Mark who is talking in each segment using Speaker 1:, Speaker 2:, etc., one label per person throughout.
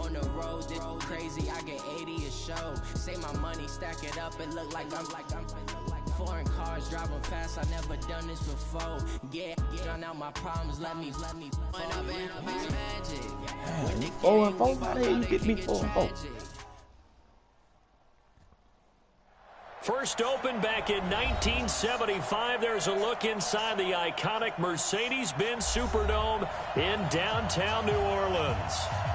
Speaker 1: on the road, this crazy, I get 80 a show. Say my money, stack it up, it look like I'm foreign cars, driving fast, I never done this before. Yeah, drown out my problems, let me point up and up is magic.
Speaker 2: 4-4, how the hell you get me 4-4?
Speaker 3: First opened back in 1975. There's a look inside the iconic Mercedes-Benz Superdome in downtown New Orleans.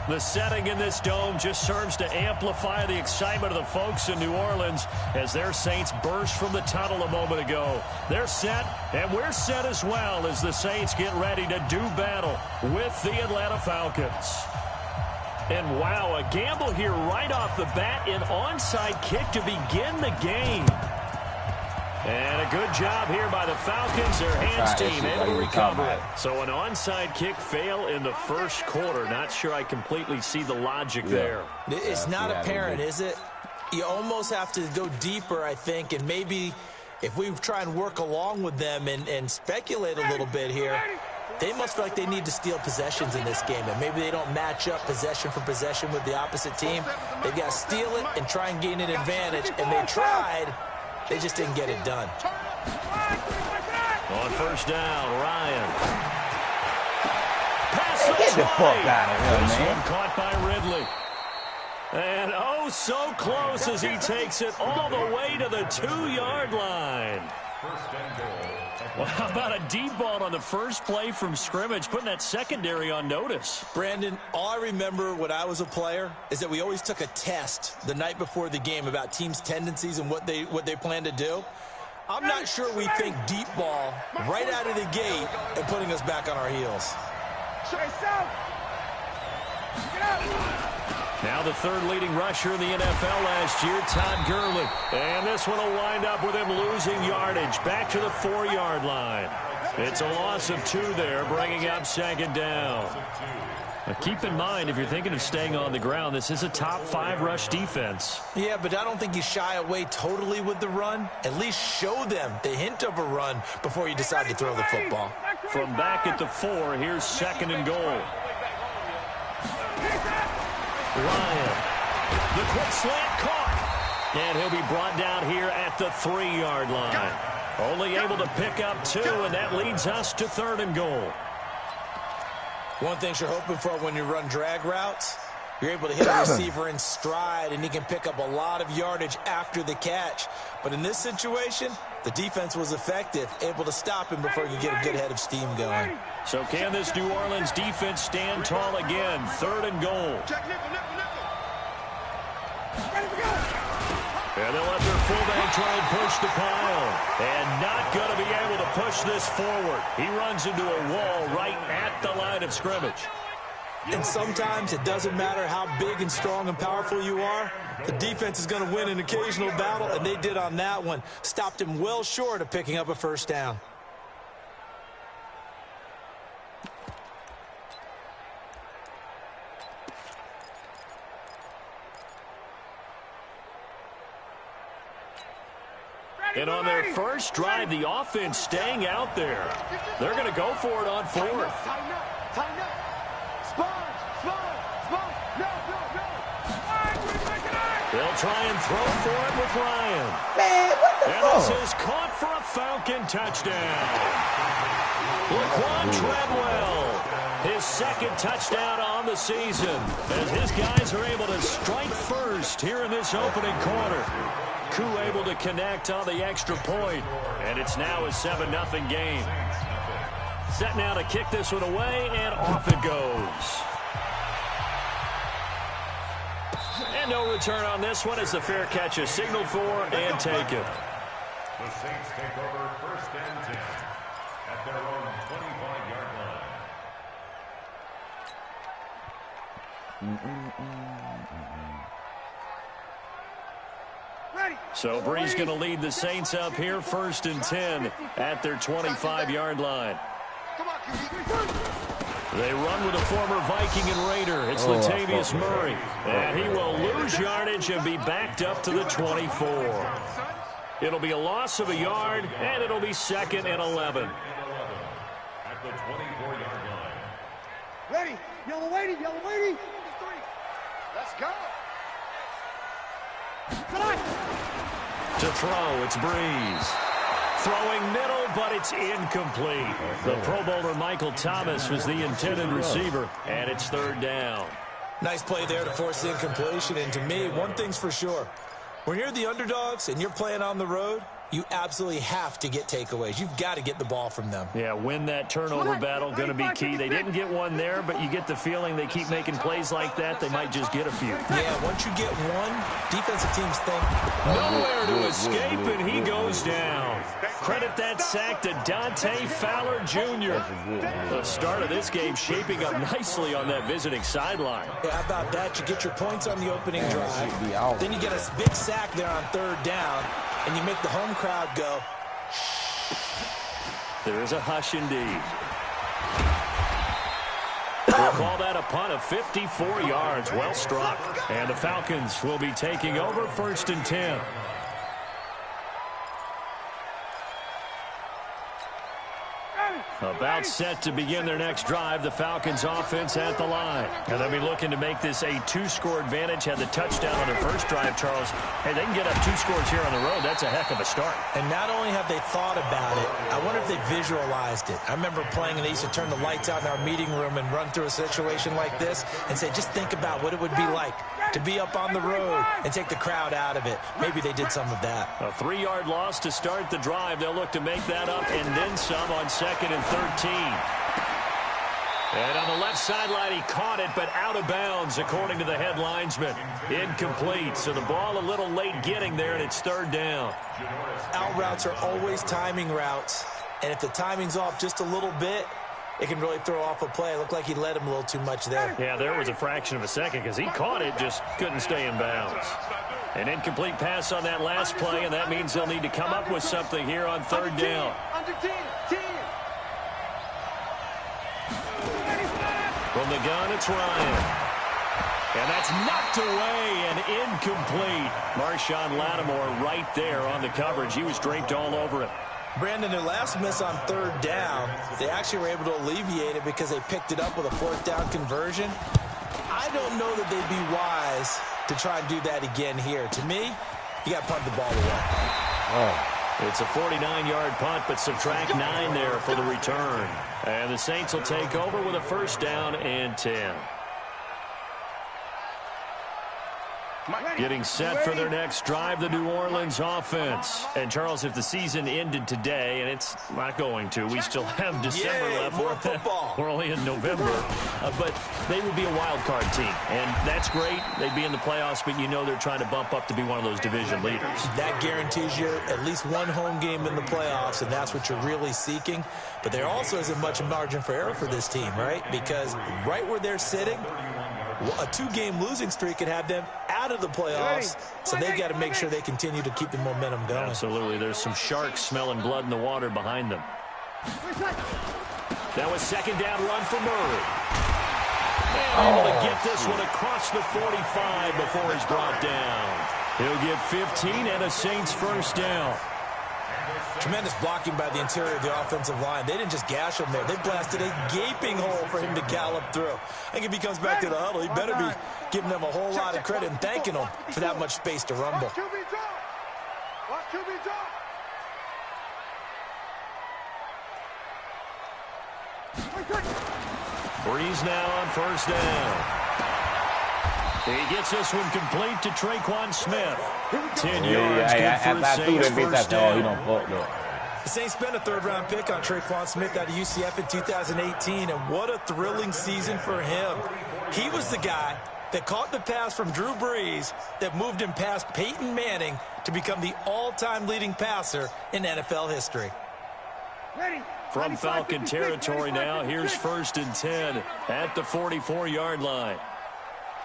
Speaker 3: The setting in this dome just serves to amplify the excitement of the folks in New Orleans as their Saints burst from the tunnel a moment ago. They're set, and we're set as well as the Saints get ready to do battle with the Atlanta Falcons. And wow, a gamble here right off the bat, an onside kick to begin the game. And a good job here by the Falcons, their hands team able to recover it. So an onside kick fail in the first quarter. Not sure I completely see the logic there.
Speaker 4: It's not apparent, is it? You almost have to go deeper, I think, and maybe if we try and work along with them and speculate a little bit here, they must feel like they need to steal possessions in this game, and maybe they don't match up possession for possession with the opposite team. They've got to steal it and try and gain an advantage, and they tried. They just didn't get it done.
Speaker 3: On first down, Ryan.
Speaker 2: Get the fuck out of here,
Speaker 3: this
Speaker 2: man.
Speaker 3: one caught by Ridley. And oh, so close as he takes it all the way to the 2-yard line. Well, how about a deep ball on the first play from scrimmage, putting that secondary on notice?
Speaker 4: Brandon, all I remember when I was a player is that we always took a test the night before the game about teams' tendencies and what they plan to do. I'm not sure we think deep ball right out of the gate and putting us back on our heels.
Speaker 3: Now the third leading rusher in the NFL last year, Todd Gurley. And this one will wind up with him losing yardage back to the 4-yard line. It's a loss of 2 there, bringing up second down. Now keep in mind, if you're thinking of staying on the ground, this is a top 5 rush defense.
Speaker 4: Yeah, but I don't think you shy away totally with the run. At least show them the hint of a run before you decide to throw the football.
Speaker 3: From back at the 4, here's second and goal. Ryan, the quick slant caught. And he'll be brought down here at the 3-yard line. Only able to pick up 2, and that leads us to third and goal.
Speaker 4: One thing you're hoping for when you run drag routes, you're able to hit a receiver in stride, and he can pick up a lot of yardage after the catch. But in this situation, the defense was effective, able to stop him before he could get a good head of steam going.
Speaker 3: So can this New Orleans defense stand tall again? Third and goal. And they'll let their fullback try and push the pile. And not going to be able to push this forward. He runs into a wall right at the line of scrimmage.
Speaker 4: And sometimes it doesn't matter how big and strong and powerful you are. The defense is going to win an occasional battle, and they did on that one. Stopped him well short of picking up a first down.
Speaker 3: And on their first drive, the offense staying out there. They're going to go for it on 4th. They'll try and throw for it with Ryan.
Speaker 2: Man, what the
Speaker 3: And
Speaker 2: fuck?
Speaker 3: this is caught for a Falcon touchdown. Laquan Treadwell, his second touchdown on the season, as his guys are able to strike first here in this opening quarter. Koo able to connect on the extra point, and it's now a 7-0 game. Set now to kick this one away, and off it goes. And no return on this one as the fair catch is signaled for and taken.
Speaker 5: The Saints take over first and 10 at their own 25-yard line.
Speaker 3: So Bree's going to lead the Saints up here first and 10 at their 25-yard line. They run with a former Viking and Raider. It's Latavius Murray. And he will lose yardage and be backed up to the 24. It'll be a loss of a yard, and it'll be second and 11.
Speaker 5: At the 24-yard line.
Speaker 6: Ready. Yellow lady. Yellow lady.
Speaker 3: To throw, it's Breeze. Throwing middle, but it's incomplete. The Pro Bowler Michael Thomas was the intended receiver, and it's third down.
Speaker 4: Nice play there to force the incompletion. And to me, one thing's for sure. When you're the underdogs and you're playing on the road, you absolutely have to get takeaways. You've got to get the ball from them.
Speaker 3: Yeah, win that turnover battle, going to be key. They didn't get one there, but you get the feeling they keep making plays like that, they might just get a few.
Speaker 4: Yeah, once you get one, defensive teams think.
Speaker 3: Nowhere to escape, and he goes down. Credit that sack to Dante Fowler Jr. The start of this game shaping up nicely on that visiting sideline.
Speaker 4: Yeah, how about that? You get your points on the opening drive. Then you get a big sack there on third down, and you make the home crowd go.
Speaker 3: There is a hush indeed. We'll call that a punt of 54 yards. Well struck. And the Falcons will be taking over 1st and 10. About set to begin their next drive, the Falcons offense at the line. And they'll be looking to make this a 2-score advantage. Had the touchdown on their first drive, Charles. Hey, they can get up 2 scores here on the road. That's a heck of a start.
Speaker 4: And not only have they thought about it, I wonder if they visualized it. I remember playing and they used to turn the lights out in our meeting room and run through a situation like this and say, just think about what it would be like to be up on the road and take the crowd out of it. Maybe they did some of that.
Speaker 3: A 3-yard loss to start the drive. They'll look to make that up and then some on 2nd and 13. And on the left sideline, he caught it, but out of bounds, according to the head linesman. Incomplete, so the ball a little late getting there, and it's 3rd down.
Speaker 4: Out routes are always timing routes, and if the timing's off just a little bit, it can really throw off a play. It looked like he led him a little too much there.
Speaker 3: Yeah, there was a fraction of a second because he caught it, just couldn't stay in bounds. An incomplete pass on that last play, and that means they'll need to come up with something here on 3rd down. From the gun, it's Ryan. And that's knocked away and incomplete. Marshawn Lattimore right there on the coverage. He was draped all over it.
Speaker 4: Brandon, their last miss on 3rd down, they actually were able to alleviate it because they picked it up with a 4th down conversion. I don't know that they'd be wise to try and do that again here. To me, you got to punt the ball away.
Speaker 3: It's a 49-yard punt, but subtract 9 there for the return. And the Saints will take over with a 1st down and 10. Getting set for their next drive, the New Orleans offense. And, Charles, if the season ended today, and it's not going to, we still have December left.
Speaker 4: More football.
Speaker 3: We're only in November. But they would be a wild card team. And that's great. They'd be in the playoffs, but you know they're trying to bump up to be one of those division leaders. That
Speaker 4: guarantees you at least one home game in the playoffs, and that's what you're really seeking. But there also isn't much margin for error for this team, right? Because right where they're sitting, a 2-game losing streak could have them out of the playoffs, so they've got to make sure they continue to keep the momentum going.
Speaker 3: Absolutely. There's some sharks smelling blood in the water behind them. That was 2nd down run for Murray. And able to get this one across the 45 before he's brought down. He'll get 15 and a Saints 1st down.
Speaker 4: Tremendous blocking by the interior of the offensive line. They didn't just gash him there. They blasted a gaping hole for him to gallop through. I think if he comes back to the huddle, he better be giving them a whole lot of credit and thanking them for that much space to rumble.
Speaker 3: Breeze now on 1st down. He gets this one complete to Traquan Smith. 10 yards, good for the Saints 1st down.
Speaker 4: The Saints spent a 3rd-round pick on Traquan Smith out of UCF in 2018, and what a thrilling season for him. He was the guy that caught the pass from Drew Brees that moved him past Peyton Manning to become the all-time leading passer in NFL history.
Speaker 3: From Falcon territory now, here's 1st and 10 at the 44-yard line.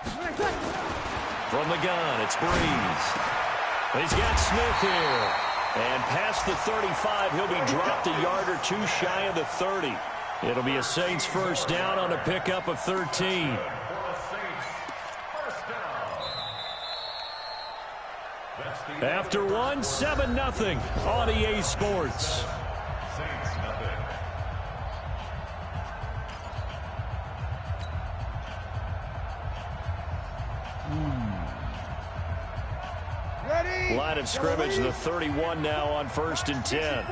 Speaker 3: From the gun, it's Breeze. He's got Smith here. And past the 35, he'll be dropped a yard or 2 shy of the 30. It'll be a Saints 1st down on a pickup of 13. After 1, 7-0 on EA Sports.
Speaker 6: Ready?
Speaker 3: Line of scrimmage, the 31 now on 1st and 10.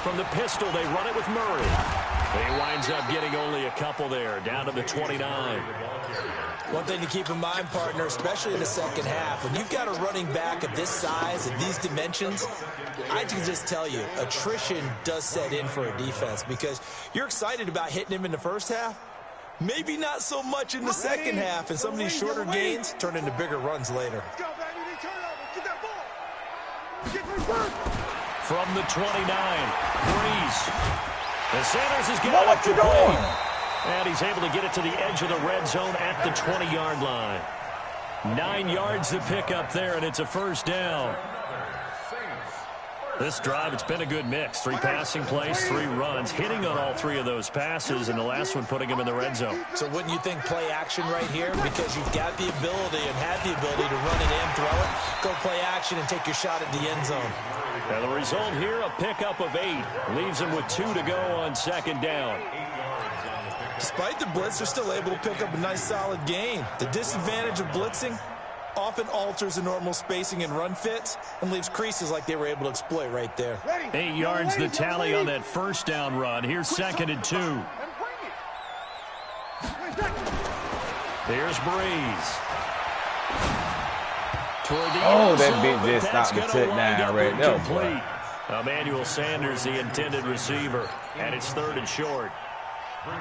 Speaker 3: From the pistol, they run it with Murray. He winds up getting only a couple there, down to the 29.
Speaker 4: One thing to keep in mind, partner, especially in the second half, when you've got a running back of this size and these dimensions, I can just tell you, attrition does set in for a defense because you're excited about hitting him in the first half. Maybe not so much in the second half, and some of these shorter gains turn into bigger runs later.
Speaker 3: From the 29, Breeze. And Sanders is getting
Speaker 2: What you doing?
Speaker 3: And he's able to get it to the edge of the red zone at the 20-yard line. 9 yards to pick up there, and it's a first down. This drive, it's been a good mix. 3 passing plays, 3 runs, hitting on all 3 of those passes, and the last one putting him in the red zone.
Speaker 4: So wouldn't you think play action right here? Because you've got the ability and have the ability to run it in, throw it, go play action, and take your shot at the end zone.
Speaker 3: And the result here, a pickup of 8. Leaves him with 2 to go on 2nd down.
Speaker 4: Despite the blitz, they're still able to pick up a nice solid gain. The disadvantage of blitzing often alters the normal spacing and run fits and leaves creases like they were able to exploit right there.
Speaker 3: 8 yards the tally on that first down run. Here's 2nd and 2. Here's Breeze.
Speaker 2: That bitch just stopped the touchdown right there.
Speaker 3: Emmanuel Sanders, the intended receiver, and it's 3rd and short.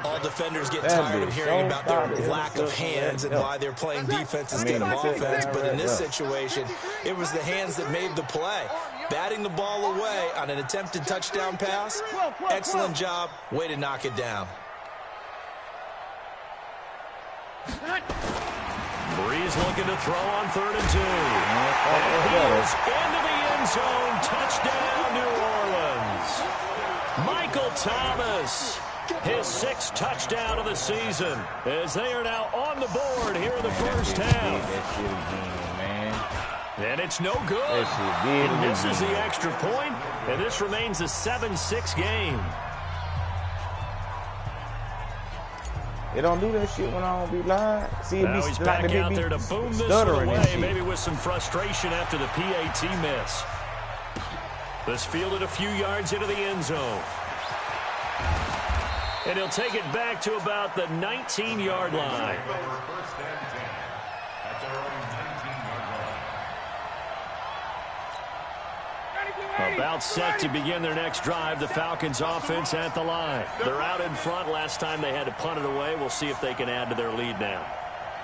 Speaker 4: All defenders get tired of hearing about their lack of hands and why they're playing defense instead of offense. But in this situation, it was the hands that made the play. Batting the ball away on an attempted touchdown pass. Excellent job. Way to knock it down.
Speaker 3: Breeze looking to throw on 3rd and 2. And he is into the end zone. Touchdown, New Orleans. Michael Thomas. His 6th touchdown of the season as they are now on the board here in the first half. And it's no good. He misses the extra point, and this remains a 7-6 game.
Speaker 2: They don't do that shit when I don't be live. See,
Speaker 3: now he's back out there to boom this one away, maybe with some frustration after the PAT miss. This fielded a few yards into the end zone. And he'll take it back to about the 19-yard line. About set to begin their next drive. The Falcons offense at the line. They're out in front. Last time they had to punt it away. We'll see if they can add to their lead now.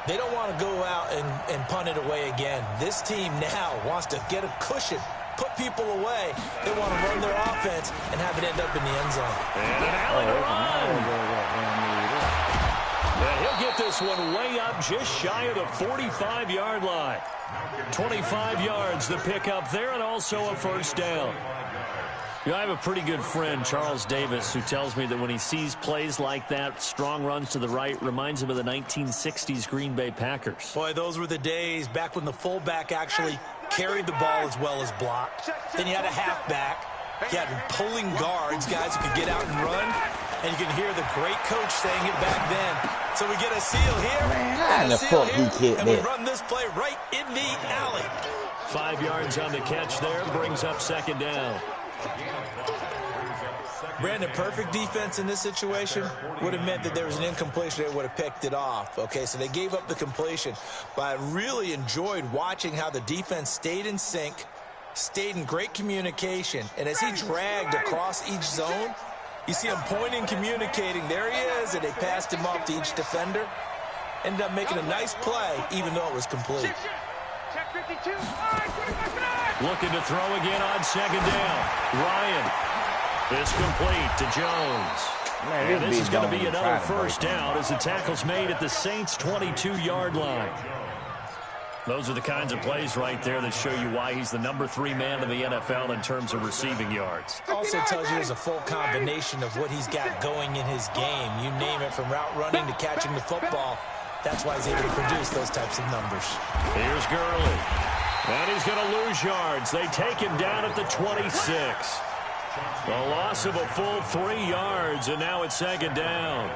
Speaker 4: They don't want to go out and punt it away again. This team now wants to get a cushion, put people away. They want to run their offense and have it end up in the end zone.
Speaker 3: And an alley to run. And he'll get this one way up just shy of the 45-yard line. 25 yards the pickup there, and also a first down. You know, I have a pretty good friend, Charles Davis, who tells me that when he sees plays like that, strong runs to the right, reminds him of the 1960s Green Bay Packers.
Speaker 4: Boy, those were the days back when the fullback actually carried the ball as well as blocked. Then you had a halfback. You had pulling guards, guys who could get out and run. And you can hear the great coach saying it back then. So we get a seal here, and a seal here, and we run this play right in the alley.
Speaker 3: 5 yards on the catch there, brings up 2nd down.
Speaker 4: Brandon, perfect defense in this situation would have meant that there was an incompletion. They would have picked it off. Okay, so they gave up the completion. But I really enjoyed watching how the defense stayed in sync, stayed in great communication. And as he dragged across each zone, you see him pointing, communicating. There he is, and they passed him off to each defender. Ended up making a nice play, even though it was complete.
Speaker 3: Looking to throw again on 2nd down. Ryan is complete to Jones. And this is going to be another first down as the tackle's made at the Saints' 22-yard line. Those are the kinds of plays right there that show you why he's the number 3 man in the NFL in terms of receiving yards.
Speaker 4: Also tells you there's a full combination of what he's got going in his game. You name it, from route running to catching the football. That's why he's able to produce those types of numbers.
Speaker 3: Here's Gurley. And he's going to lose yards. They take him down at the 26. A loss of a full 3 yards, and now it's 2nd down.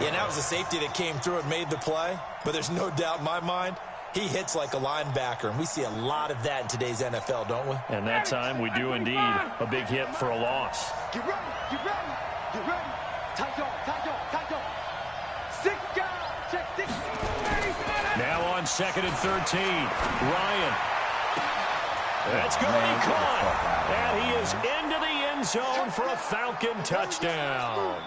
Speaker 4: Yeah, and that was a safety that came through and made the play. But there's no doubt in my mind, he hits like a linebacker. And we see a lot of that in today's NFL, don't we?
Speaker 3: And that time we do indeed. A big hit for a loss.
Speaker 6: Get ready, get ready, get ready. Tight on, tight on, tight on. 6 guys, check 6.
Speaker 3: Now on 2nd and 13. Ryan. That's going to be caught. And he is into the end zone for a Falcon touchdown.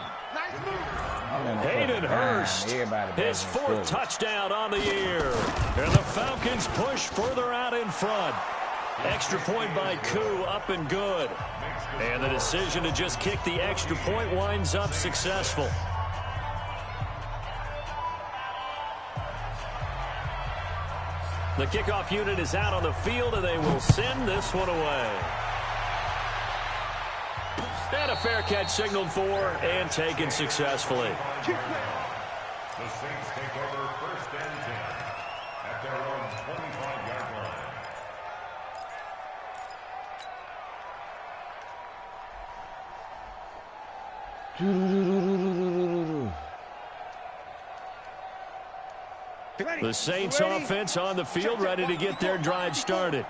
Speaker 3: Hayden Hurst, his 4th touchdown on the year. And the Falcons push further out in front. Extra point by Koo, up and good. And the decision to just kick the extra point winds up successful. The kickoff unit is out on the field, and they will send this one away. And a fair catch signaled for and taken successfully.
Speaker 5: The Saints take over 1st and 10 at their own 25-yard line.
Speaker 3: The Saints offense on the field, ready to get their drive started.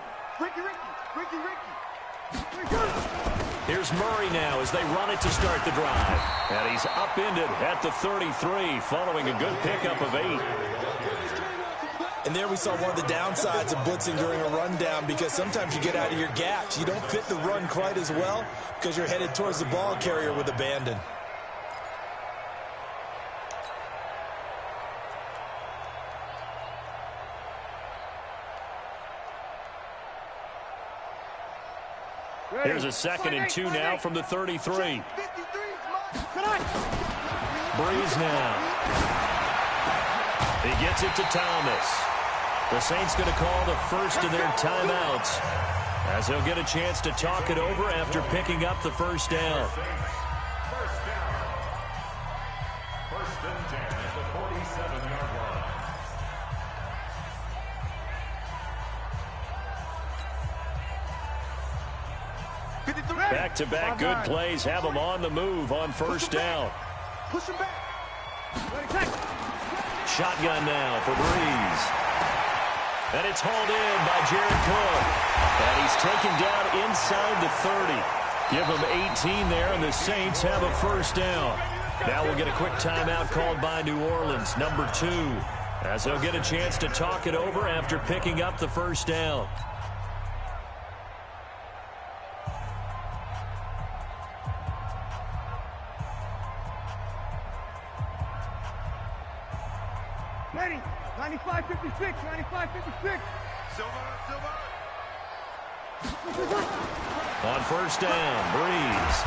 Speaker 3: Here's Murray now as they run it to start the drive. And he's upended at the 33 following a good pickup of 8.
Speaker 4: And there we saw one of the downsides of blitzing during a rundown, because sometimes you get out of your gaps. You don't fit the run quite as well because you're headed towards the ball carrier with abandon.
Speaker 3: Here's a 2nd and 2 now from the 33. Breeze now. He gets it to Thomas. The Saints going to call the first of their timeouts, as he'll get a chance to talk it over after picking up the first down.
Speaker 5: First down. 1st and 10 at the 47-yard line.
Speaker 3: Back-to-back good plays have them on the move on first down.
Speaker 6: Push him back.
Speaker 3: Shotgun now for Breeze. And it's hauled in by Jared Cook. And he's taken down inside the 30. Give him 18 there, and the Saints have a first down. Now we'll get a quick timeout called by New Orleans, number 2, as they'll get a chance to talk it over after picking up the first down.
Speaker 6: Ready. 95-56. 95-56. Silver.
Speaker 3: On first down, Breeze.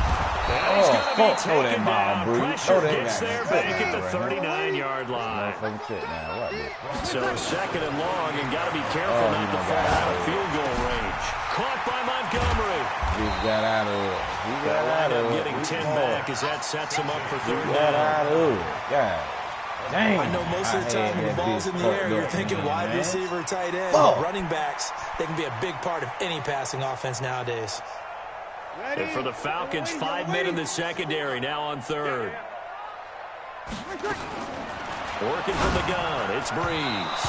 Speaker 3: And he's going to be taken down. Pressure gets there back at the 39-yard line. So 2nd and long, and got to be careful not to fall out of field goal range. Caught by Montgomery.
Speaker 2: He's got out of it. He got out of it.
Speaker 3: Getting 10 back as that sets him up for 3rd down.
Speaker 2: Got out of it. God. Dang.
Speaker 4: I know most of the time when the ball's in the air, you're thinking wide receiver, tight end. But running backs, they can be a big part of any passing offense nowadays.
Speaker 3: And for the Falcons, 5 men in the secondary, now on 3rd. Working from the gun, it's Breeze.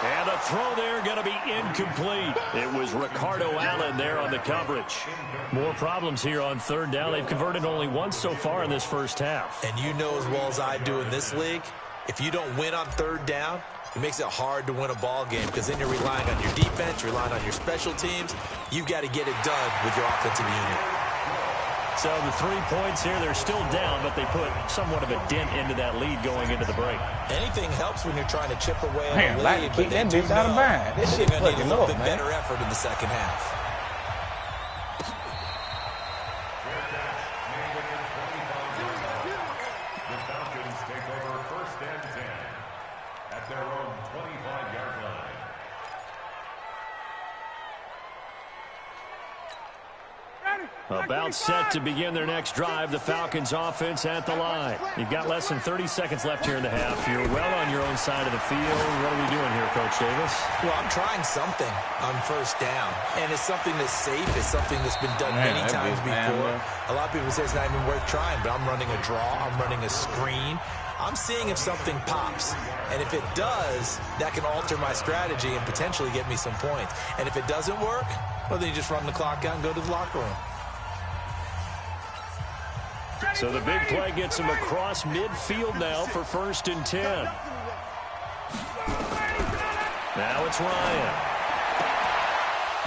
Speaker 3: And the throw there going to be incomplete. It was Ricardo Allen there on the coverage. More problems here on 3rd down. They've converted only once so far in this first half.
Speaker 4: And you know as well as I do in this league, if you don't win on 3rd down, it makes it hard to win a ball game, because then you're relying on your defense, you're relying on your special teams. You've got to get it done with your offensive unit.
Speaker 3: So the 3 points here, they're still down, but they put somewhat of a dent into that lead going into the break.
Speaker 4: Anything helps when you're trying to chip away at
Speaker 2: Man,
Speaker 4: a
Speaker 2: like
Speaker 4: lead,
Speaker 2: to keep that bitch out of bounds. This shit
Speaker 4: they're going to need a
Speaker 2: fucking
Speaker 4: little
Speaker 2: up,
Speaker 4: bit
Speaker 2: man.
Speaker 4: better effort in the second half.
Speaker 5: The Falcons take over 1st and 10 at their own 25-yard line.
Speaker 3: About set to begin their next drive, the Falcons offense at the line. You've got less than 30 seconds left here in the half. You're well on your own side of the field. What are we doing here, Coach Davis?
Speaker 4: Well, I'm trying something on first down, and it's something that's safe. It's something that's been done many times before. A lot of people say it's not even worth trying, but I'm running a draw. I'm running a screen. I'm seeing if something pops. And if it does, that can alter my strategy and potentially get me some points. And if it doesn't work, well, then you just run the clock out and go to the locker room.
Speaker 3: So the big play gets him across midfield now for 1st and 10. Now it's Ryan.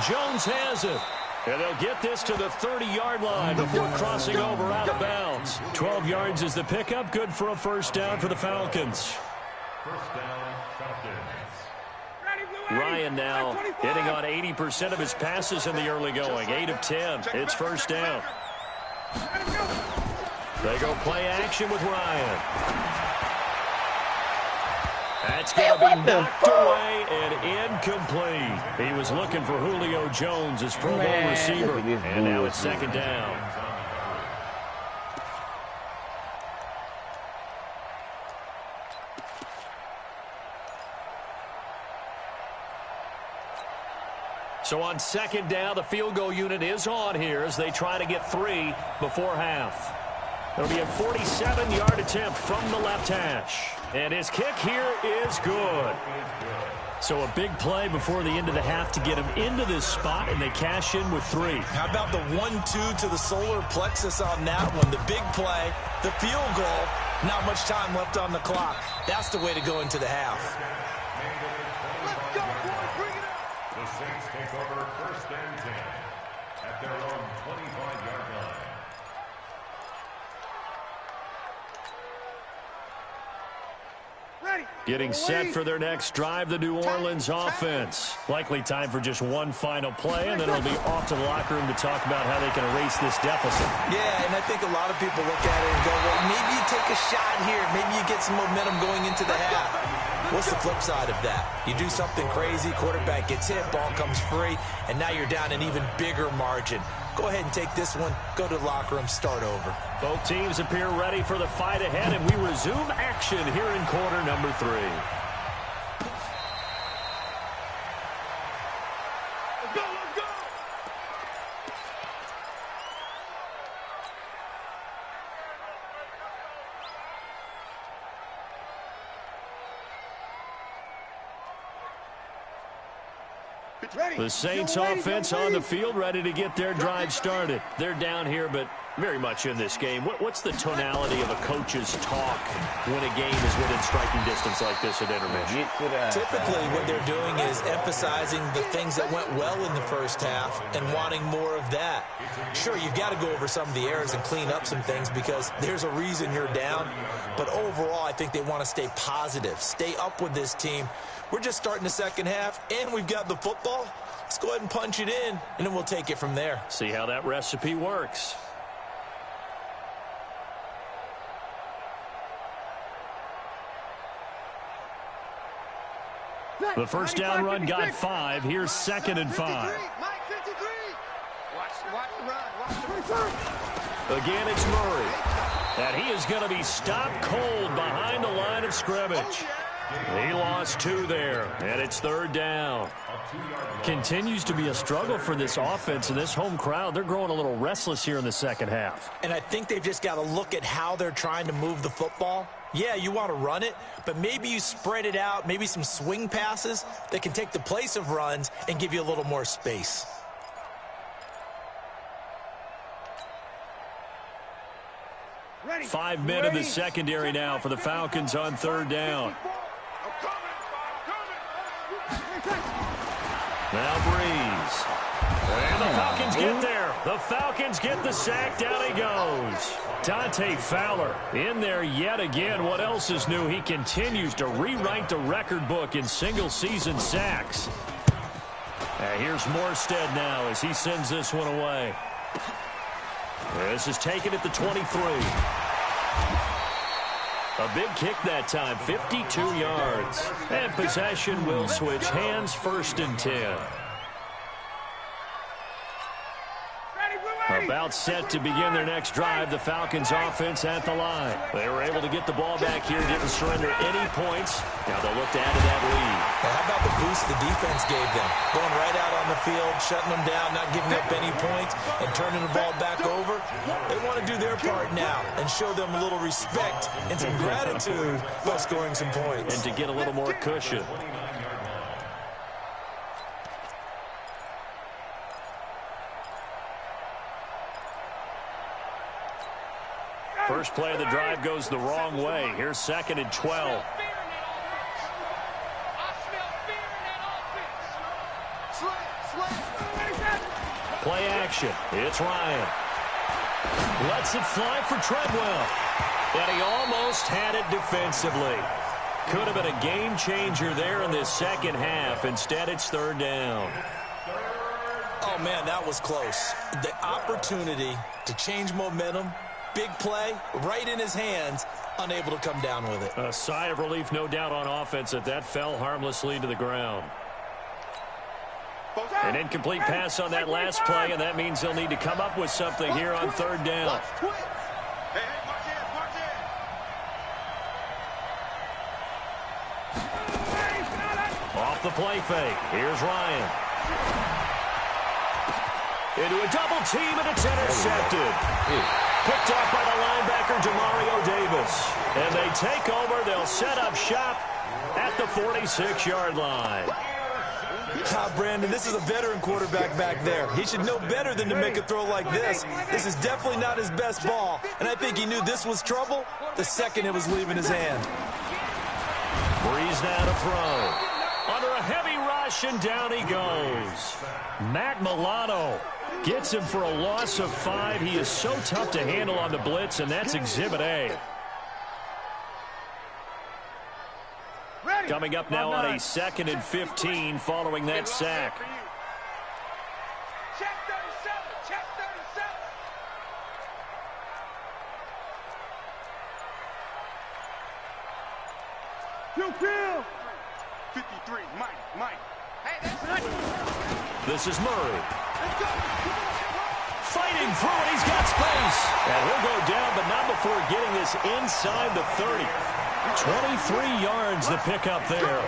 Speaker 3: Jones has it. And they'll get this to the 30-yard line before crossing over out of bounds. 12 yards is the pickup. Good for a 1st down for the Falcons.
Speaker 5: First down, Falcons.
Speaker 3: Ryan now hitting on 80% of his passes in the early going. 8 of 10. It's 1st down. They go play action with Ryan. That's going to be knocked away and incomplete. He was looking for Julio Jones, his Pro Bowl receiver. And now it's 2nd down. So on 2nd down, the field goal unit is on here as they try to get 3 before half. It'll be a 47-yard attempt from the left hash. And his kick here is good. So a big play before the end of the half to get him into this spot, and they cash in with 3.
Speaker 4: How about the 1-2 to the solar plexus on that one? The big play, the field goal, not much time left on the clock. That's the way to go into the half.
Speaker 6: Let's go, boys. Bring it up.
Speaker 5: The Saints take over 1st and 10 at their own 25-yard line.
Speaker 3: Getting set for their next drive, the New Orleans offense. Likely time for just one final play, and then it'll be off to the locker room to talk about how they can erase this deficit.
Speaker 4: Yeah, and I think a lot of people look at it and go, well, maybe you take a shot here. Maybe you get some momentum going into the half. What's the flip side of that? You do something crazy, quarterback gets hit, ball comes free, and now you're down an even bigger margin. Go ahead and take this one, go to the locker room, start over.
Speaker 3: Both teams appear ready for the fight ahead, and we resume action here in quarter number 3.
Speaker 6: Let's go, let's go.
Speaker 3: The Saints offense on the field, ready to get their drive started. They're down here, but very much in this game. What's the tonality of a coach's talk when a game is within striking distance like this at intermission?
Speaker 4: Typically, what they're doing is emphasizing the things that went well in the first half and wanting more of that. Sure, you've got to go over some of the errors and clean up some things because there's a reason you're down. But overall, I think they want to stay positive, stay up with this team. We're just starting the second half, and we've got the football. Let's go ahead and punch it in, and then we'll take it from there.
Speaker 3: See how that recipe works. The first down run got 5. Here's 2nd and 5.
Speaker 6: Watch the run. Watch the run.
Speaker 3: Again, it's Murray. And he is going to be stopped cold behind the line of scrimmage. He lost 2 there, and it's 3rd down. Continues to be a struggle for this offense and this home crowd. They're growing a little restless here in the second half.
Speaker 4: And I think they've just got to look at how they're trying to move the football. Yeah, you want to run it, but maybe you spread it out, maybe some swing passes that can take the place of runs and give you a little more space.
Speaker 6: Ready.
Speaker 3: 5 men in the secondary now for the Falcons on 3rd down. Now Breeze. And the Falcons get there. The Falcons get the sack. Down he goes. Dante Fowler in there yet again. What else is new? He continues to rewrite the record book in single-season sacks. And here's Morstead now as he sends this one away. This is taken at the 23. A big kick that time, 52 yards. And possession will switch hands, 1st and 10. A About set to begin their next drive, the Falcons offense at the line. They were able to get the ball back here, didn't surrender any points. Now they'll look to add to that lead.
Speaker 4: Now, how about the boost the defense gave them? Going right out on the field, shutting them down, not giving up any points, and turning the ball back over. They want to do their part now and show them a little respect and some gratitude by scoring some points.
Speaker 3: And to get a little more cushion. First play of the drive goes the wrong way. Here's 2nd and 12. Play action. It's Ryan. Lets it fly for Treadwell. And he almost had it defensively. Could have been a game changer there in this second half. Instead, it's 3rd down.
Speaker 4: Oh, man, that was close. The opportunity to change momentum. Big play, right in his hands, unable to come down with it.
Speaker 3: A sigh of relief, no doubt, on offense that fell harmlessly to the ground. An incomplete pass on that last play, and that means they'll need to come up with something here on 3rd down. Off the play fake. Here's Ryan. Into a double team, and it's intercepted. Picked off by the linebacker, Demario Davis. And they take over. They'll set up shop at the 46-yard line.
Speaker 4: Brandon, this is a veteran quarterback back there. He should know better than to make a throw like this. This is definitely not his best ball, and I think he knew this was trouble the second it was leaving his hand.
Speaker 3: Breeze now to throw. Under a heavy rush, and down he goes. Matt Milano gets him for a loss of 5. He is so tough to handle on the blitz, and that's Exhibit A. Coming up now on a 2nd and 15 following that sack.
Speaker 6: Check 37. Check 37. You kill. 53. Mike. Hey, that's good.
Speaker 3: This is Murray. Fighting through it. He's got space. And he'll go down, but not before getting this inside the 30. 23 yards the pickup there.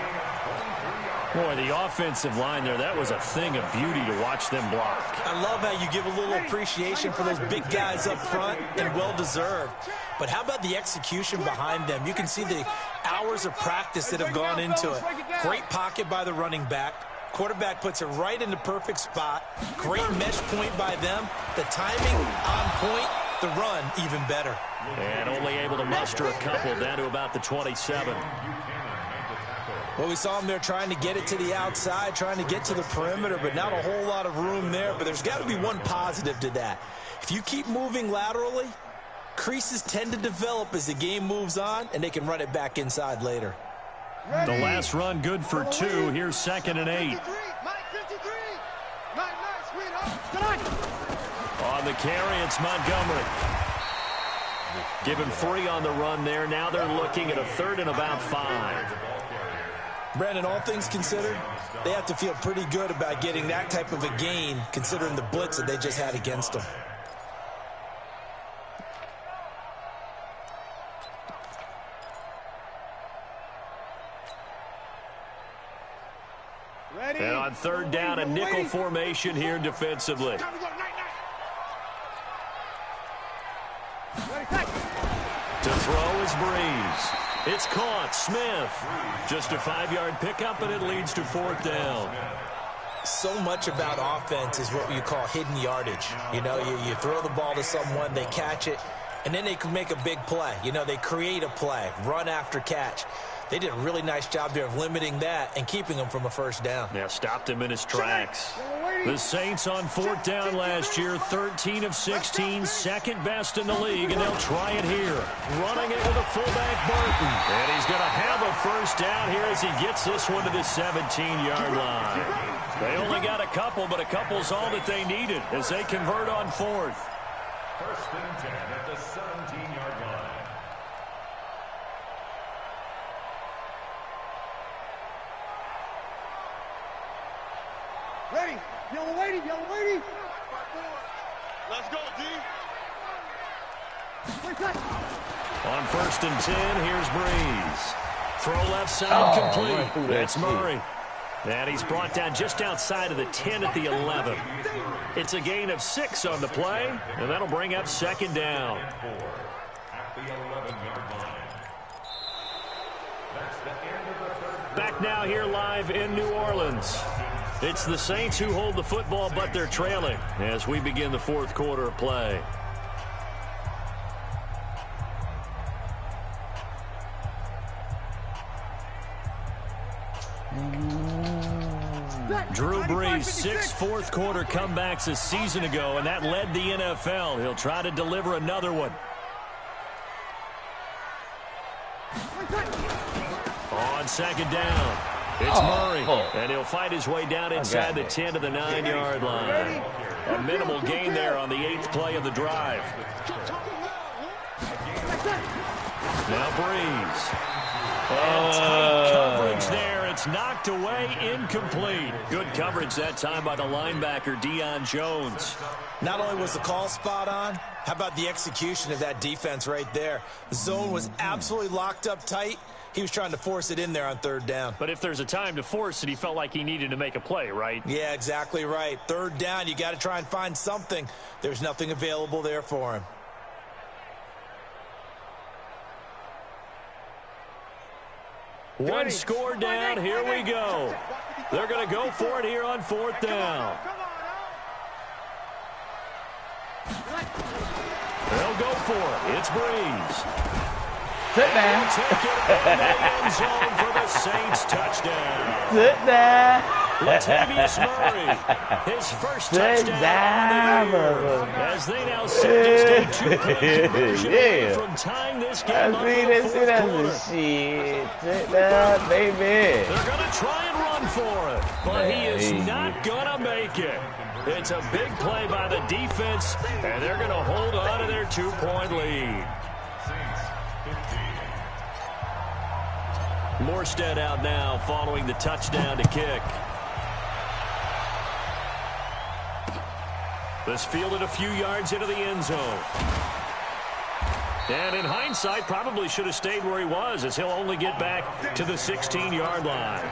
Speaker 3: Boy, the offensive line there, that was a thing of beauty to watch them block.
Speaker 4: I love how you give a little appreciation for those big guys up front, and well-deserved. But how about the execution behind them? You can see the hours of practice that have gone into it. Great pocket by the running back. Quarterback puts it right in the perfect spot. Great mesh point by them. The timing on point. The run even better.
Speaker 3: And only able to muster a couple down to about the 27.
Speaker 4: Well, we saw him there trying to get it to the outside, trying to get to the perimeter, but not a whole lot of room there. But there's got to be one positive to that. If you keep moving laterally, creases tend to develop as the game moves on, and they can run it back inside later.
Speaker 3: The last run good for 2. Here's 2nd and 8. On the carry, it's Montgomery. Give him 3 on the run there. Now they're looking at a 3rd and about 5.
Speaker 4: Brandon, all things considered, they have to feel pretty good about getting that type of a gain, considering the blitz that they just had against them.
Speaker 3: And on 3rd down, a nickel formation here defensively. To throw is Breeze. It's caught. Smith. Just a 5-yard pickup, and it leads to 4th down.
Speaker 4: So much about offense is what you call hidden yardage. You know, you throw the ball to someone, they catch it, and then they can make a big play. You know, they create a play, run after catch. They did a really nice job there of limiting that and keeping him from a 1st down.
Speaker 3: Yeah, stopped him in his tracks. The Saints on 4th down last year, 13 of 16, second best in the league, and they'll try it here. Running it with a fullback, Burton. And he's going to have a 1st down here as he gets this one to the 17-yard line. They only got a couple, but a couple's all that they needed as they convert on 4th.
Speaker 5: 1st and 10 at the 17-yard line.
Speaker 6: Ready. Yellow lady. Let's go, D.
Speaker 3: On 1st and 10, here's Breeze. Throw left side complete. That's Murray. And he's brought down just outside of the 10 at the 11. It's a gain of 6 on the play, and that'll bring up 2nd down. Back now here live in New Orleans. It's the Saints who hold the football, but they're trailing as we begin the 4th quarter of play. Drew Brees, 6 fourth-quarter comebacks a season ago, and that led the NFL. He'll try to deliver another one. On 2nd down, it's Murray, and he'll fight his way down inside the 10 to the 9-yard line. A minimal gain there on the 8th play of the drive. Now Brees. And tight coverage there. It's knocked away, incomplete. Good coverage that time by the linebacker, Deion Jones.
Speaker 4: Not only was the call spot on, how about the execution of that defense right there? The zone was absolutely locked up tight. He was trying to force it in there on 3rd down.
Speaker 3: But if there's a time to force it, he felt like he needed to make a play, right?
Speaker 4: Yeah, exactly right. 3rd down, you got to try and find something. There's nothing available there for him.
Speaker 3: One score down, here we go. They're going to go for it here on 4th down. They'll go for it. It's Breeze.
Speaker 2: Sit down.
Speaker 3: Take it in the end zone for the Saints touchdown.
Speaker 2: Sit down.
Speaker 3: Latavius Murray, his first touchdown of the year, as they now set just a 2-point conversion away from tying this game up in the 4th quarter.
Speaker 2: Shit. Sit down, baby.
Speaker 3: They're going to try and run for it, but he is not going to make it. It's a big play by the defense, and they're going to hold on to their 2-point lead. Morstead out now following the touchdown to kick. This fielded a few yards into the end zone. And in hindsight, probably should have stayed where he was, as he'll only get back to the 16-yard line.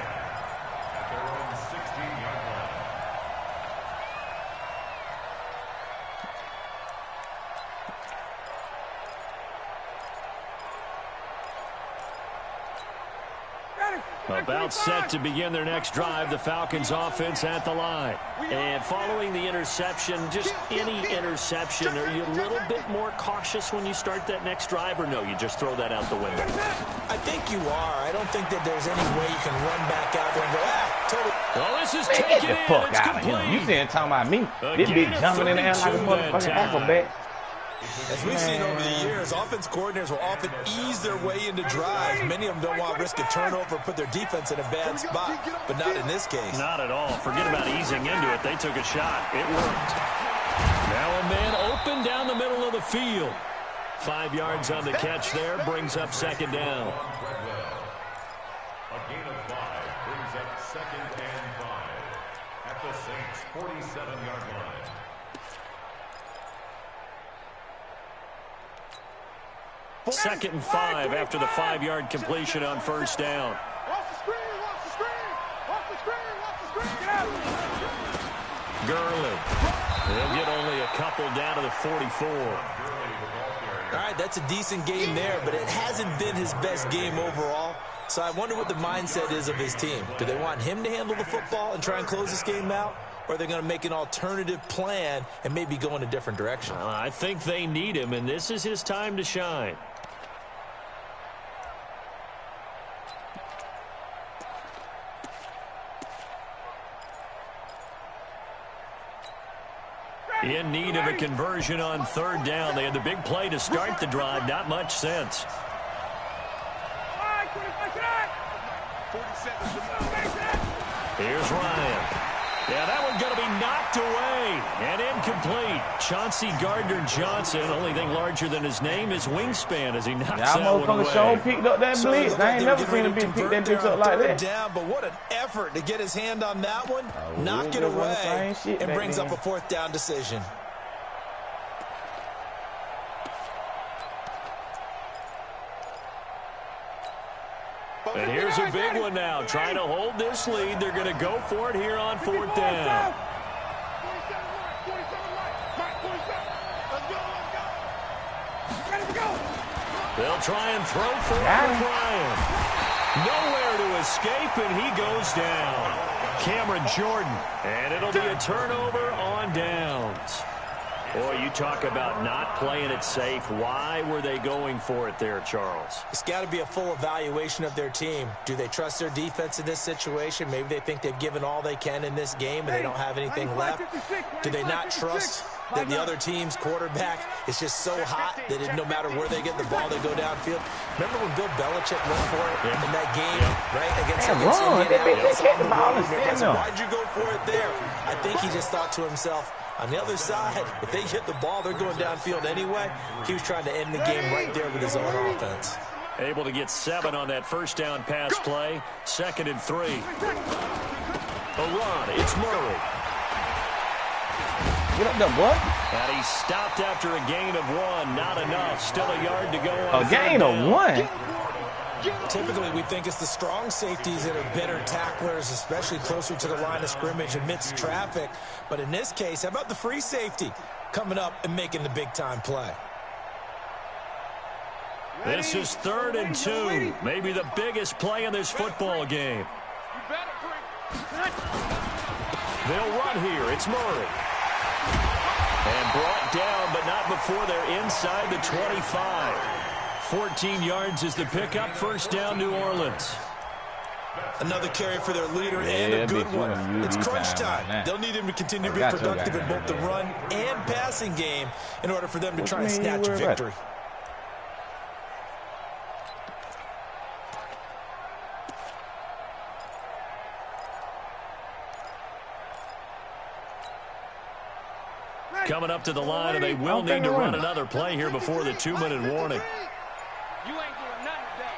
Speaker 3: About set to begin their next drive, the Falcons offense at the line. And following the interception, just any interception, are you a little bit more cautious when you start that next drive, or no, you just throw that out the window?
Speaker 4: I think you are. I don't think that there's any way you can run back out there and go, totally.
Speaker 3: Well, this is
Speaker 2: Man,
Speaker 3: taken
Speaker 2: get the
Speaker 3: in.
Speaker 2: fuck
Speaker 3: It's
Speaker 2: out
Speaker 3: complete.
Speaker 2: of here. You saying talking about me. This bitch jumping in the air like a motherfucking acrobat.
Speaker 4: As we've seen over the years, offense coordinators will often ease their way into drives. Many of them don't want to risk a turnover or put their defense in a bad spot, but not in this case.
Speaker 3: Not at all. Forget about easing into it. They took a shot. It worked. Now a man open down the middle of the field. 5 yards on the catch there, brings up 2nd down.
Speaker 5: A gain of 5 brings up 2nd and 5 at the Saints' 47-yard line.
Speaker 3: Second and 5 after the 5-yard completion on 1st down.
Speaker 6: Watch the screen, watch the screen, watch the screen, watch the screen, get out.
Speaker 3: Gurley. He'll get only a couple down to the 44.
Speaker 4: All right, that's a decent game there, but it hasn't been his best game overall. So I wonder what the mindset is of his team. Do they want him to handle the football and try and close this game out? Or are they going to make an alternative plan and maybe go in a different direction?
Speaker 3: I think they need him, and this is his time to shine. In need of a conversion on 3rd down. They had the big play to start the drive. Not much sense. Here's Ryan. Yeah, that one's going to be knocked away and incomplete. Chauncey Gardner-Johnson, only thing larger than his name is wingspan as he knocks that one away.
Speaker 2: Show picked up that blitz. I ain't never seen a bitch pick that bitch up like that.
Speaker 4: Down, but what an effort to get his hand on that one, knock it away, and brings up a 4th down decision.
Speaker 3: And here's a big one now. Trying to hold this lead. They're going to go for it here on 4th down. They'll try and throw for Bryant. Nowhere to escape, and he goes down. Cameron Jordan. And it'll be a turnover on downs. Boy, you talk about not playing it safe. Why were they going for it there, Charles?
Speaker 4: It's got to be a full evaluation of their team. Do they trust their defense in this situation? Maybe they think they've given all they can in this game and they don't have anything left. Do they not trust that the other team's quarterback is just so hot that no matter where they get the ball, they go downfield? Remember when Bill Belichick went for it in that game, right? Against Indianapolis. Why'd you go for it there? I think he just thought to himself, on the other side, if they hit the ball, they're going downfield anyway. He was trying to end the game right there with his own offense.
Speaker 3: Able to get 7 on that first down pass play. 2nd and 3. A run. It's Murray.
Speaker 2: Get up there, boy.
Speaker 3: And he stopped after a gain of 1. Not enough. Still a yard to go on.
Speaker 2: A gain of 1?
Speaker 4: Typically, we think it's the strong safeties that are better tacklers, especially closer to the line of scrimmage amidst traffic. But in this case, how about the free safety coming up and making the big-time play?
Speaker 3: This is 3rd and 2. Maybe the biggest play in this football game. They'll run here. It's Murray. And brought down, but not before they're inside the 25. 14 yards is the pickup. 1st down, New Orleans.
Speaker 4: Another carry for their leader and a good one. It's crunch time. They'll need him to continue to be productive in both the run and passing game in order for them to try and snatch a victory.
Speaker 3: Coming up to the line, and they will need to run another play here before the 2-minute warning.
Speaker 6: You ain't doing nothing today.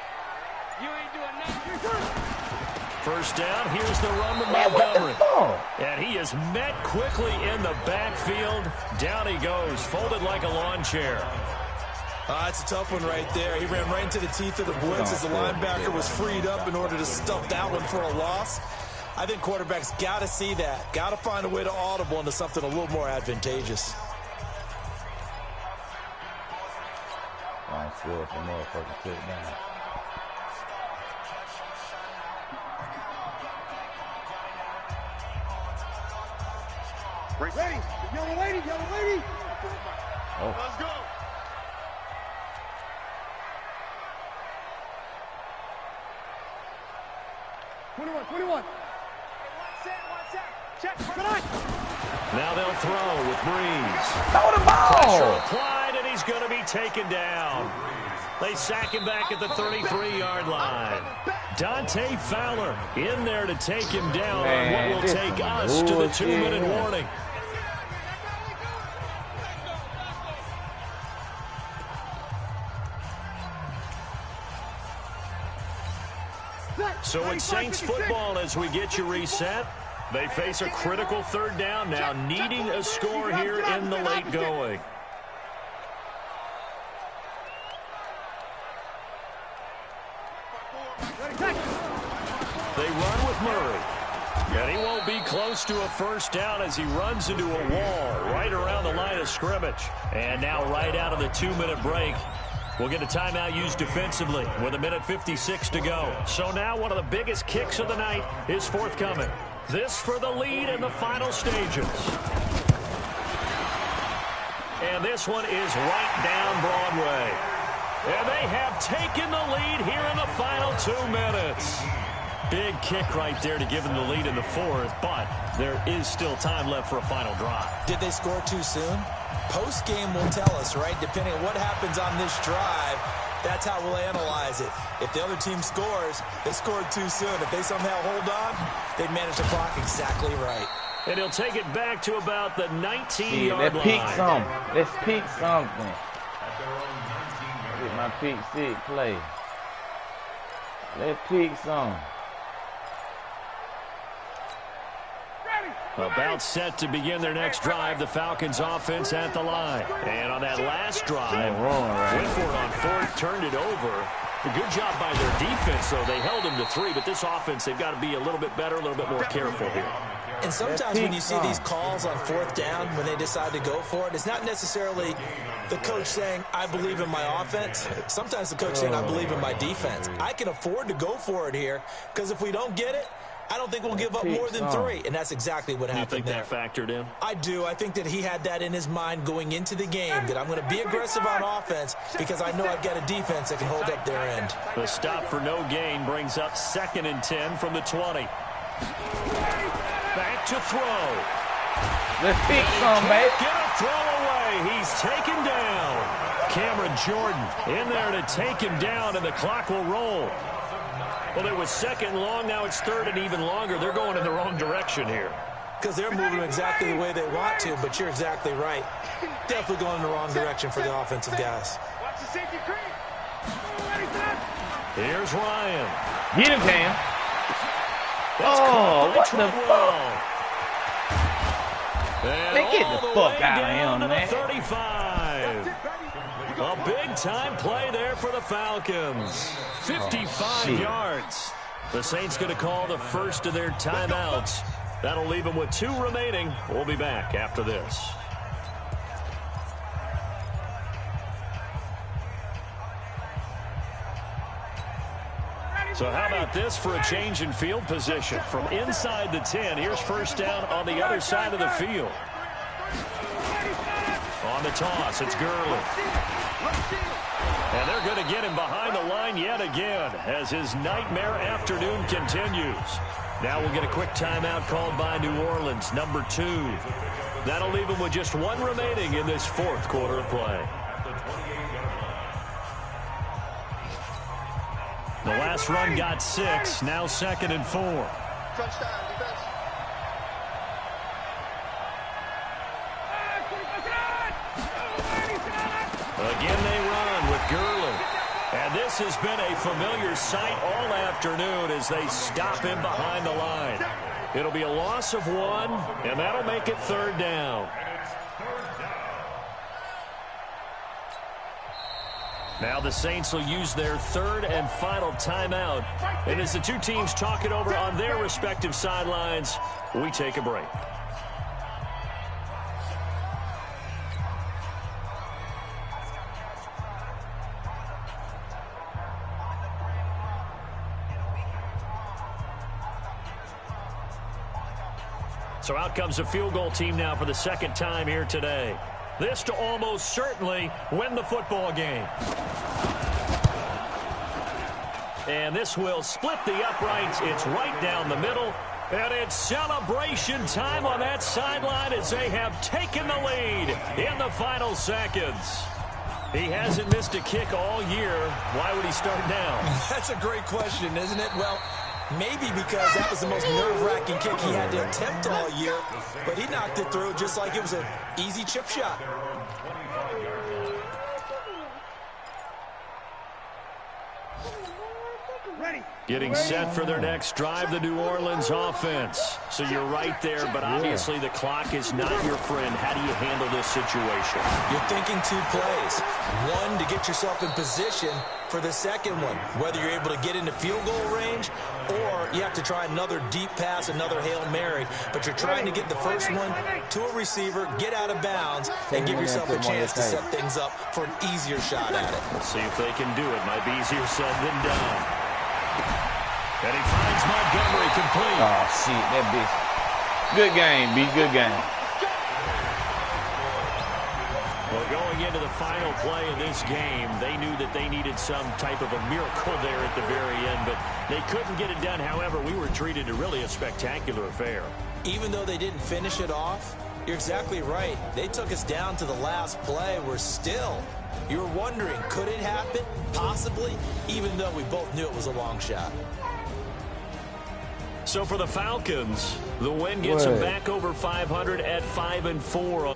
Speaker 6: You ain't doing nothing.
Speaker 3: 1st down, here's the run to Montgomery. And he is met quickly in the backfield. Down he goes, folded like a lawn chair.
Speaker 4: It's a tough one right there. He ran right into the teeth of the blitz as the linebacker was freed up in order to stuff that one for a loss. I think quarterbacks got to see that. Got to find a way to audible into something a little more advantageous.
Speaker 2: I'm sure if the motherfucker took down.
Speaker 6: Ready, yellow lady, yellow lady.
Speaker 2: Oh.
Speaker 6: Let's go. Twenty-one. Check.
Speaker 3: Now they'll throw with Breeze.
Speaker 2: Throw the ball.
Speaker 3: Pressure applied, and he's going to be taken down. They sack him back at the 33-yard line. Dante Fowler in there to take him down on what will take us to the 2-minute warning. So it's Saints football as we get you reset. They face a critical 3rd down now, needing a score here in the late going. They run with Murray. And he won't be close to a 1st down as he runs into a wall right around the line of scrimmage. And now right out of the 2-minute break, we'll get a timeout used defensively with 1:56 to go. So now one of the biggest kicks of the night is forthcoming. This for the lead in the final stages. And this one is right down Broadway. And they have taken the lead here in the final 2 minutes. Big kick right there to give them the lead in the 4th, but there is still time left for a final drive.
Speaker 4: Did they score too soon? Post-game will tell us, right? Depending on what happens on this drive, that's how we'll analyze it. If the other team scores, they scored too soon. If they somehow hold on, they manage the clock exactly right.
Speaker 3: And he'll take it back to about the 19-yard line.
Speaker 2: Let's peek something. Let's peek something. Get my peek six play. Let's peek something.
Speaker 3: About set to begin their next drive, the Falcons offense at the line. And on that last drive, went for it on 4th, turned it over. A good job by their defense, though. They held him to 3, but this offense, they've got to be a little bit better, a little bit more careful here.
Speaker 4: And sometimes when you see these calls on 4th down, when they decide to go for it, it's not necessarily the coach saying, I believe in my offense. Sometimes the coach saying, I believe in my defense. I can afford to go for it here, because if we don't get it, I don't think we'll give up more than 3, and that's exactly what happened there.
Speaker 3: You think that factored in?
Speaker 4: I do. I think that he had that in his mind going into the game, that I'm going to be aggressive on offense because I know I've got a defense that can hold up their end.
Speaker 3: The stop for no gain brings up 2nd and 10 from the 20. Back to throw.
Speaker 2: Let's pick some, baby.
Speaker 3: Get a throw away. He's taken down. Cameron Jordan in there to take him down, and the clock will roll. Well, it was 2nd long. Now it's 3rd and even longer. They're going in the wrong direction here.
Speaker 4: Because they're moving exactly the way they want to, but you're exactly right. Definitely going in the wrong direction for the offensive guys.
Speaker 6: Watch the safety creep.
Speaker 3: Here's Ryan.
Speaker 2: Get him, Cam.
Speaker 3: Oh,
Speaker 2: what the fuck? Man, get the fuck out of him, man.
Speaker 3: 35. A big-time play there for the Falcons. 55 yards. The Saints going to call the first of their timeouts. That'll leave them with 2 remaining. We'll be back after this. So how about this for a change in field position? From inside the 10, here's 1st down on the other side of the field. On the toss, it's Gurley. And they're going to get him behind the line yet again as his nightmare afternoon continues. Now we'll get a quick timeout called by New Orleans, number 2. That'll leave him with just 1 remaining in this 4th quarter of play. The last run got 6, now 2nd and 4. Again they run with Gurley. And this has been a familiar sight all afternoon as they stop him behind the line. It'll be a loss of 1, and that'll make it 3rd down. Now the Saints will use their 3rd and final timeout. And as the 2 teams talk it over on their respective sidelines, we take a break. So out comes the field goal team now for the 2nd time here today. This to almost certainly win the football game. And this will split the uprights. It's right down the middle. And it's celebration time on that sideline as they have taken the lead in the final seconds. He hasn't missed a kick all year. Why would he start now?
Speaker 4: That's a great question, isn't it? Well, maybe because that was the most nerve-wracking kick he had to attempt all year, but he knocked it through just like it was an easy chip shot.
Speaker 3: Getting set for their next drive, the New Orleans offense. So you're right there, but obviously the clock is not your friend. How do you handle this situation?
Speaker 4: You're thinking 2 plays. 1, to get yourself in position for the second one, whether you're able to get into field goal range or you have to try another deep pass, another Hail Mary, but you're trying to get the first one to a receiver, get out of bounds, and give yourself a chance to set things up for an easier shot at it.
Speaker 3: Let's see if they can do it. Might be easier said than done. And he finds Montgomery complete.
Speaker 2: Oh, shit, that bitch. Good game, B. Good game.
Speaker 3: Well, going into the final play of this game, they knew that they needed some type of a miracle there at the very end, but they couldn't get it done. However, we were treated to really a spectacular affair.
Speaker 4: Even though they didn't finish it off, you're exactly right. They took us down to the last play. We're still, you were wondering, could it happen? Possibly, even though we both knew it was a long shot.
Speaker 3: So for the Falcons, the win gets them back over 500 at 5-4.